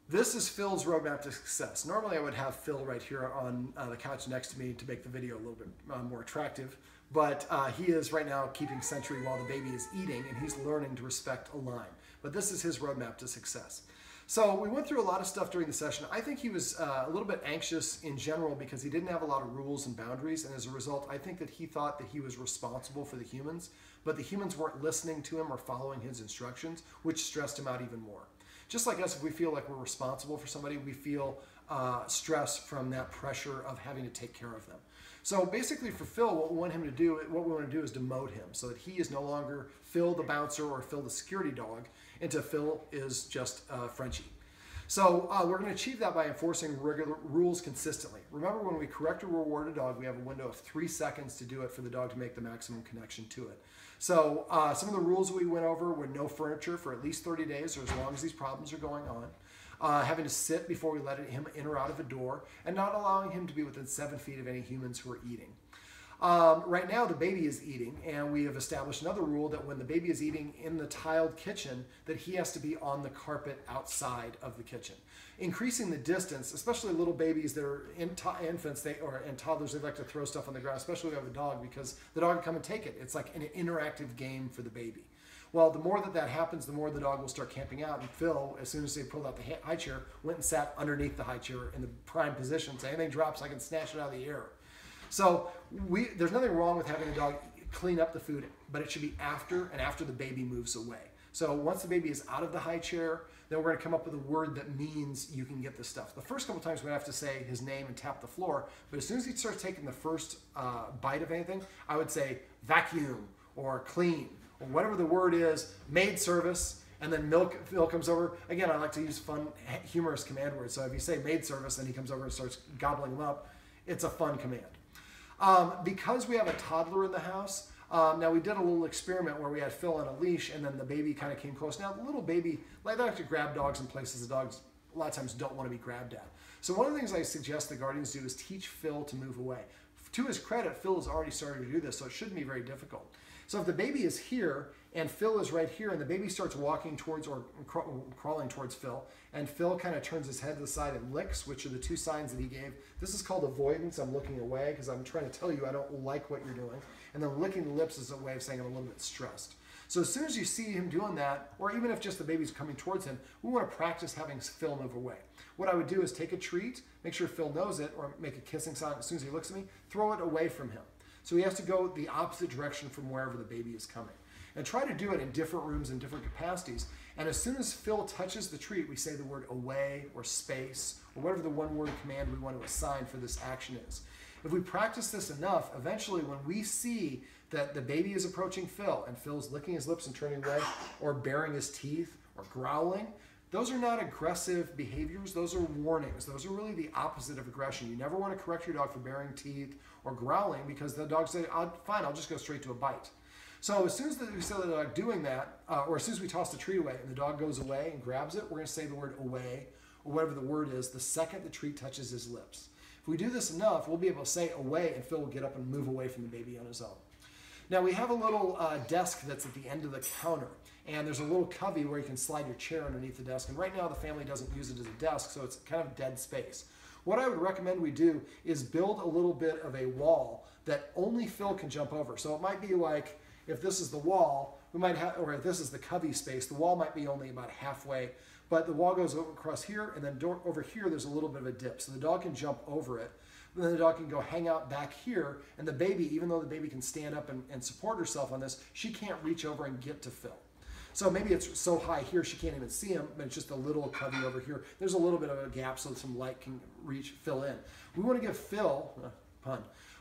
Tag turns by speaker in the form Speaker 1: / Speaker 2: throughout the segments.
Speaker 1: This is Phil's roadmap to success. Normally I would have Phil right here on the couch next to me to make the video a little bit more attractive, but he is right now keeping sentry while the baby is eating, and he's learning to respect a line. But this is his roadmap to success. So we went through a lot of stuff during the session. I think he was a little bit anxious in general because he didn't have a lot of rules and boundaries, and as a result, I think that he thought that he was responsible for the humans, but the humans weren't listening to him or following his instructions, which stressed him out even more. Just like us, if we feel like we're responsible for somebody, we feel stress from that pressure of having to take care of them. So basically for Phil, what we want to do is demote him so that he is no longer Phil the bouncer or Phil the security dog, into Phil is just Frenchie. So we're going to achieve that by enforcing regular rules consistently. Remember, when we correct or reward a dog, we have a window of 3 seconds to do it for the dog to make the maximum connection to it. So some of the rules we went over were no furniture for at least 30 days or as long as these problems are going on, having to sit before we let him in or out of a door, and not allowing him to be within 7 feet of any humans who are eating. Right now the baby is eating, and we have established another rule that when the baby is eating in the tiled kitchen, that he has to be on the carpet outside of the kitchen. Increasing the distance, especially little babies that are infants and toddlers, they like to throw stuff on the ground, especially if we have a dog, because the dog can come and take it. It's like an interactive game for the baby. Well, the more that happens, the more the dog will start camping out. And Phil, as soon as they pulled out the high chair, went and sat underneath the high chair in the prime position, so anything drops, I can snatch it out of the air. So there's nothing wrong with having a dog clean up the food, but it should be after the baby moves away. So once the baby is out of the high chair, then we're going to come up with a word that means you can get the stuff. The first couple times we have to say his name and tap the floor, but as soon as he starts taking the first bite of anything, I would say vacuum or clean or whatever the word is, maid service, and then Phil comes over. Again, I like to use fun, humorous command words. So if you say maid service and he comes over and starts gobbling them up, it's a fun command. Because we have a toddler in the house, now we did a little experiment where we had Phil on a leash and then the baby kind of came close. Now the little baby, they like to grab dogs in places the dogs a lot of times don't want to be grabbed at. So one of the things I suggest the guardians do is teach Phil to move away. To his credit, Phil has already started to do this, so it shouldn't be very difficult. So if the baby is here and Phil is right here and the baby starts walking towards or crawling towards Phil, and Phil kind of turns his head to the side and licks, which are the two signs that he gave. This is called avoidance. I'm looking away because I'm trying to tell you I don't like what you're doing. And then licking the lips is a way of saying I'm a little bit stressed. So as soon as you see him doing that, or even if just the baby's coming towards him, we want to practice having Phil move away. What I would do is take a treat, make sure Phil knows it, or make a kissing sign as soon as he looks at me, throw it away from him. So he has to go the opposite direction from wherever the baby is coming. And try to do it in different rooms in different capacities. And as soon as Phil touches the treat, we say the word away or space or whatever the one-word command we want to assign for this action is. If we practice this enough, eventually when we see that the baby is approaching Phil and Phil's licking his lips and turning away or baring his teeth or growling, those are not aggressive behaviors. Those are warnings. Those are really the opposite of aggression. You never want to correct your dog for baring teeth or growling because the dog says, fine, I'll just go straight to a bite. So as soon as we see the dog doing that, or as soon as we toss the treat away and the dog goes away and grabs it, we're going to say the word away or whatever the word is the second the treat touches his lips. If we do this enough, we'll be able to say away and Phil will get up and move away from the baby on his own. Now we have a little desk that's at the end of the counter, and there's a little cubby where you can slide your chair underneath the desk, and right now the family doesn't use it as a desk, so it's kind of dead space. What I would recommend we do is build a little bit of a wall that only Phil can jump over. So it might be like, if this is the wall, we might have, or if this is the cubby space, the wall might be only about halfway, but the wall goes across here, and then over here there's a little bit of a dip, so the dog can jump over it. And then the dog can go hang out back here, and the baby, even though the baby can stand up and support herself on this, she can't reach over and get to Phil. So maybe it's so high here she can't even see him, but it's just a little cubby over here. There's a little bit of a gap so some light can reach Phil in. We want to give Phil,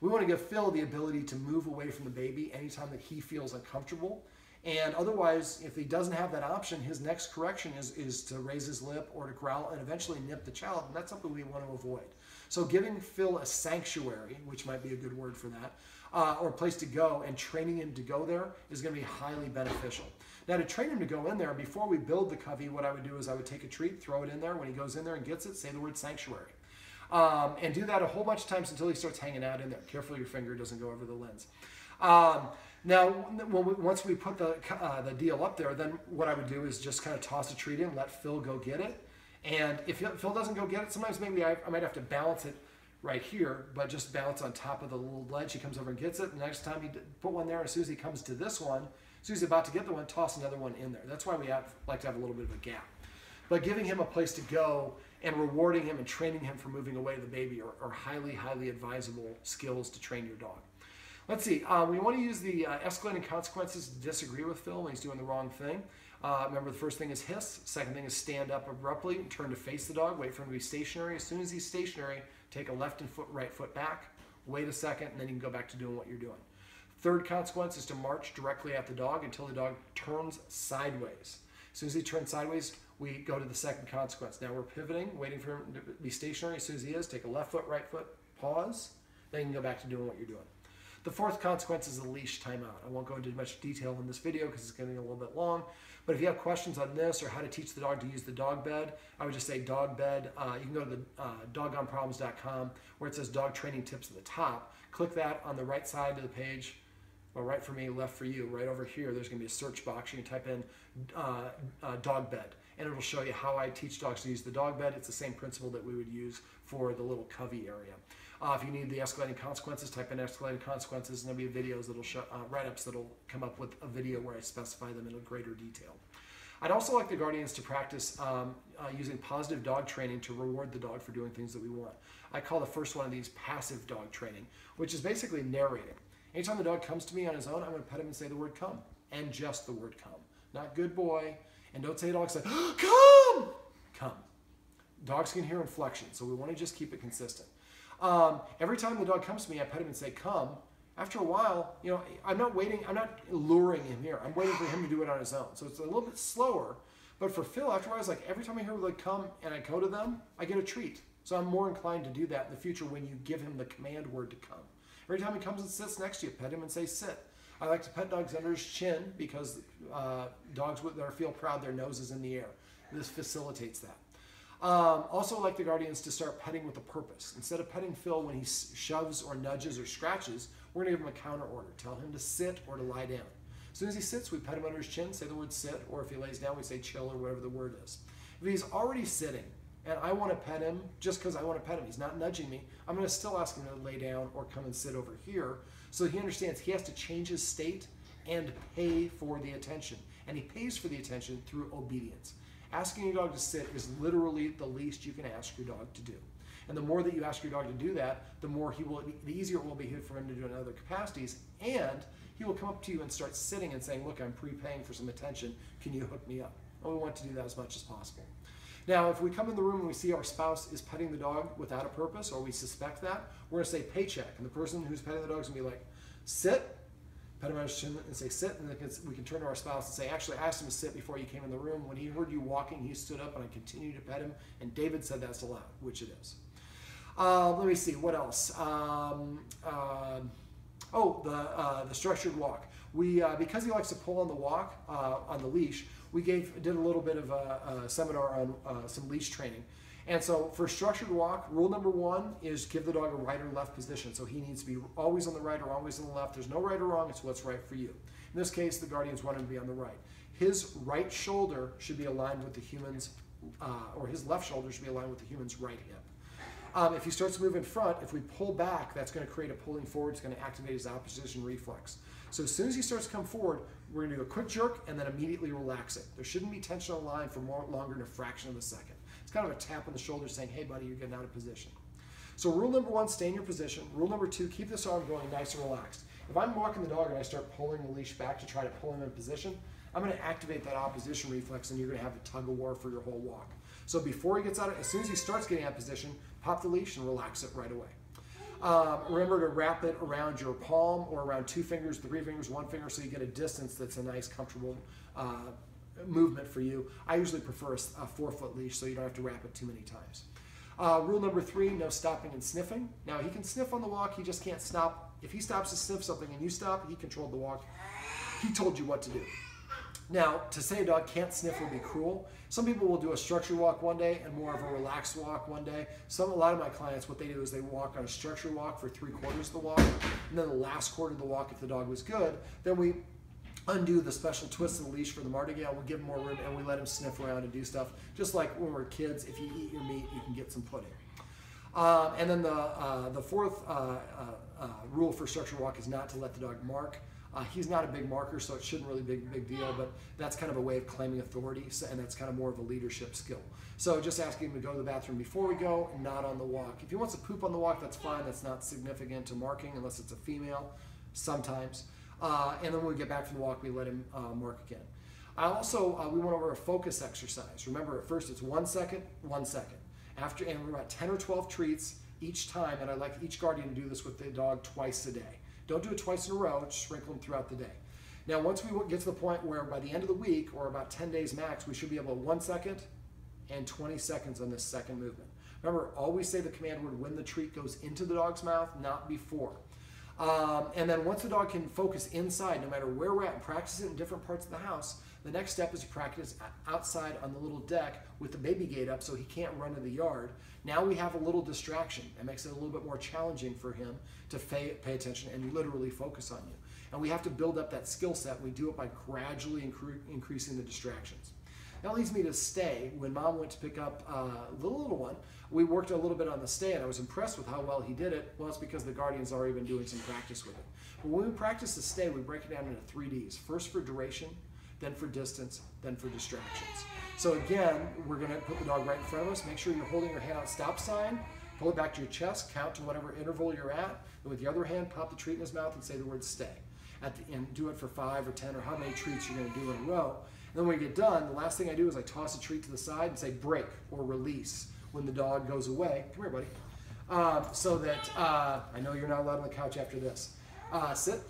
Speaker 1: we want to give Phil the ability to move away from the baby anytime that he feels uncomfortable. And otherwise, if he doesn't have that option, his next correction is to raise his lip or to growl and eventually nip the child, and that's something we want to avoid. So giving Phil a sanctuary, which might be a good word for that, or a place to go, and training him to go there is going to be highly beneficial. Now to train him to go in there, before we build the covey, what I would do is I would take a treat, throw it in there. When he goes in there and gets it, say the word sanctuary. And do that a whole bunch of times until he starts hanging out in there. Carefully your finger doesn't go over the lens. Now, once we put the deal up there, then what I would do is just kind of toss a treat in, let Phil go get it. And if Phil doesn't go get it, sometimes maybe I might have to balance it right here, but just balance on top of the little ledge. He comes over and gets it. The next time he put one there, as soon as he comes to this one, as soon as he's about to get the one, toss another one in there. That's why we like to have a little bit of a gap. But giving him a place to go and rewarding him and training him for moving away the baby are highly, highly advisable skills to train your dog. Let's see. We want to use the escalating consequences to disagree with Phil when he's doing the wrong thing. Remember, the first thing is hiss. Second thing is stand up abruptly and turn to face the dog. Wait for him to be stationary. As soon as he's stationary, take a left and right foot back. Wait a second, and then you can go back to doing what you're doing. Third consequence is to march directly at the dog until the dog turns sideways. As soon as he turns sideways, we go to the second consequence. Now we're pivoting, waiting for him to be stationary. As soon as he is, take a left foot, right foot, pause. Then you can go back to doing what you're doing. The fourth consequence is a leash timeout. I won't go into much detail in this video because it's getting a little bit long. But if you have questions on this or how to teach the dog to use the dog bed, I would just say dog bed. You can go to the doggoneproblems.com where it says dog training tips at the top. Click that on the right side of the page. Well, right for me, left for you. Right over here, there's going to be a search box. You can type in dog bed, and it'll show you how I teach dogs to use the dog bed. It's the same principle that we would use for the little covey area. If you need the escalating consequences, type in escalating consequences, and there'll be videos that'll show write-ups that'll come up with a video where I specify them in a greater detail. I'd also like the guardians to practice using positive dog training to reward the dog for doing things that we want. I call the first one of these passive dog training, which is basically narrating. Anytime the dog comes to me on his own, I'm going to pet him and say the word come, and just the word come. Not good boy, and don't say dog say, come! Come. Dogs can hear inflection, so we want to just keep it consistent. Every time the dog comes to me, I pet him and say come. After a while, you know, I'm not luring him here. I'm waiting for him to do it on his own. So it's a little bit slower, but for Phil, after a while, it's like every time I hear like come and I go to them, I get a treat. So I'm more inclined to do that in the future when you give him the command word to come. Every time he comes and sits next to you, pet him and say sit. I like to pet dogs under his chin because dogs that feel proud, their nose is in the air. This facilitates that. Also like the guardians to start petting with a purpose. Instead of petting Phil when he shoves or nudges or scratches, we're going to give him a counter order. Tell him to sit or to lie down. As soon as he sits, we pet him under his chin, say the word sit, or if he lays down, we say chill or whatever the word is. If he's already sitting and I want to pet him just because I want to pet him, he's not nudging me, I'm going to still ask him to lay down or come and sit over here so he understands he has to change his state and pay for the attention. And he pays for the attention through obedience. Asking your dog to sit is literally the least you can ask your dog to do. And the more that you ask your dog to do that, the easier it will be for him to do in other capacities. And he will come up to you and start sitting and saying, look, I'm prepaying for some attention. Can you hook me up? And we want to do that as much as possible. Now, if we come in the room and we see our spouse is petting the dog without a purpose, or we suspect that, we're going to say paycheck. And the person who's petting the dog is going to be like, sit, pet him on his chin and say sit, and then we can turn to our spouse and say, actually, I asked him to sit before you came in the room. When he heard you walking, he stood up and I continued to pet him, and David said that's allowed, which it is. Let me see, what else? The structured walk. Because he likes to pull on the walk, on the leash, we did a little bit of a seminar on some leash training. And so for structured walk, rule number 1 is give the dog a right or left position. So he needs to be always on the right or always on the left. There's no right or wrong, it's what's right for you. In this case, the guardians want him to be on the right. His right shoulder should be aligned with the human's, or his left shoulder should be aligned with the human's right hip. If he starts to move in front, if we pull back, that's going to create a pulling forward. It's going to activate his opposition reflex. So as soon as he starts to come forward, we're going to do a quick jerk and then immediately relax it. There shouldn't be tension on the line for longer than a fraction of a second. It's kind of a tap on the shoulder saying, hey buddy, you're getting out of position. So rule number 1, stay in your position. Rule number 2, keep this arm going nice and relaxed. If I'm walking the dog and I start pulling the leash back to try to pull him in position, I'm going to activate that opposition reflex and you're going to have a tug of war for your whole walk. So before he gets out, as soon as he starts getting out of position, pop the leash and relax it right away. Remember to wrap it around your palm or around 2 fingers, 3 fingers, 1 finger so you get a distance that's a nice, comfortable movement for you. I usually prefer a 4-foot leash so you don't have to wrap it too many times. Rule number 3, no stopping and sniffing. Now he can sniff on the walk, he just can't stop. If he stops to sniff something and you stop, he controlled the walk. He told you what to do. Now, to say a dog can't sniff would be cruel. Some people will do a structured walk one day and more of a relaxed walk one day. A lot of my clients, what they do is they walk on a structured walk for 3/4 of the walk, and then the last quarter of the walk, if the dog was good, then we undo the special twist of the leash for the martingale. We give him more room and we let him sniff around and do stuff. Just like when we're kids, if you eat your meat, you can get some pudding. And then the fourth rule for structured walk is not to let the dog mark. He's not a big marker, so it shouldn't really be a big deal, but that's kind of a way of claiming authority, and that's kind of more of a leadership skill. So just asking him to go to the bathroom before we go, not on the walk. If he wants to poop on the walk, that's fine. That's not significant to marking unless it's a female, sometimes. And then when we get back from the walk, we let him mark again. We went over a focus exercise. Remember, at first it's 1 second, 1 second. And we're about 10 or 12 treats each time, and I like each guardian to do this with the dog twice a day. Don't do it twice in a row, just sprinkle them throughout the day. Now, once we get to the point where by the end of the week, or about 10 days max, we should be able to 1 second and 20 seconds on this second movement. Remember, always say the command word when the treat goes into the dog's mouth, not before. And then once the dog can focus inside, no matter where we're at, and practice it in different parts of the house, the next step is to practice outside on the little deck with the baby gate up so he can't run to the yard. Now we have a little distraction. It makes it a little bit more challenging for him to pay attention and literally focus on you. And we have to build up that skill set. We do it by gradually increasing the distractions. That leads me to stay. When Mom went to pick up the little one, we worked a little bit on the stay, and I was impressed with how well he did it. Well, it's because the guardian's already been doing some practice with it. But when we practice the stay, we break it down into 3 Ds. First for duration, then for distance, then for distractions. So again, we're going to put the dog right in front of us. Make sure you're holding your hand out stop sign. Pull it back to your chest. Count to whatever interval you're at. And with the other hand, pop the treat in his mouth and say the word stay. At the end, do it for 5 or 10 or how many treats you're going to do in a row. And then when we get done, the last thing I do is I toss a treat to the side and say break or release when the dog goes away. Come here, buddy. So that, I know you're not allowed on the couch after this. Sit.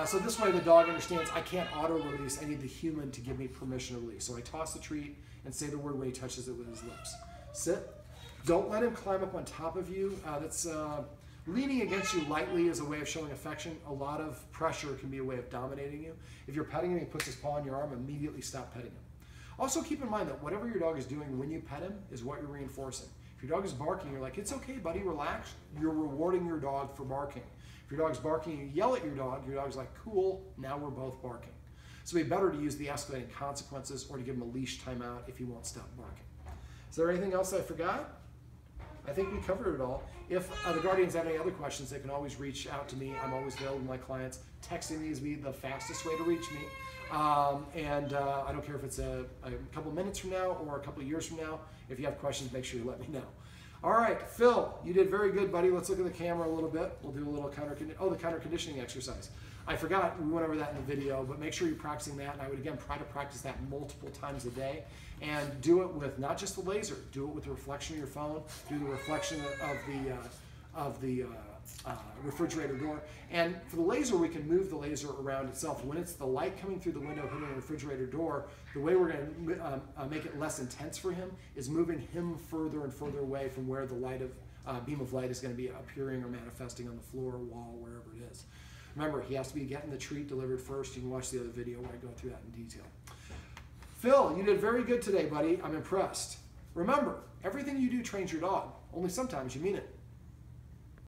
Speaker 1: So this way the dog understands I can't auto-release. I need the human to give me permission to release. So I toss the treat and say the word when he touches it with his lips. Sit. Don't let him climb up on top of you. Leaning against you lightly is a way of showing affection. A lot of pressure can be a way of dominating you. If you're petting him and he puts his paw on your arm, immediately stop petting him. Also keep in mind that whatever your dog is doing when you pet him is what you're reinforcing. If your dog is barking, you're like, it's okay, buddy, relax. You're rewarding your dog for barking. If your dog's barking, you yell at your dog's like, cool, now we're both barking. So it'd be better to use the escalating consequences or to give him a leash timeout if he won't stop barking. Is there anything else I forgot? I think we covered it all. If the guardians have any other questions, they can always reach out to me. I'm always available to my clients. Texting me is the fastest way to reach me. I don't care if it's a couple minutes from now or a couple of years from now. If you have questions, make sure you let me know. All right, Phil, you did very good, buddy. Let's look at the camera a little bit. We'll do a little the counter conditioning exercise. I forgot, we went over that in the video, but make sure you're practicing that. And I would, again, try to practice that multiple times a day. And do it with not just the laser, do it with the reflection of your phone, do the reflection of the refrigerator door. And for the laser, we can move the laser around itself. When it's the light coming through the window hitting the refrigerator door, the way we're going to make it less intense for him is moving him further and further away from where the light beam of light is going to be appearing or manifesting on the floor, wall, wherever it is. Remember, he has to be getting the treat delivered first. You can watch the other video where I go through that in detail. Phil, you did very good today, buddy. I'm impressed. Remember, everything you do trains your dog. Only sometimes you mean it.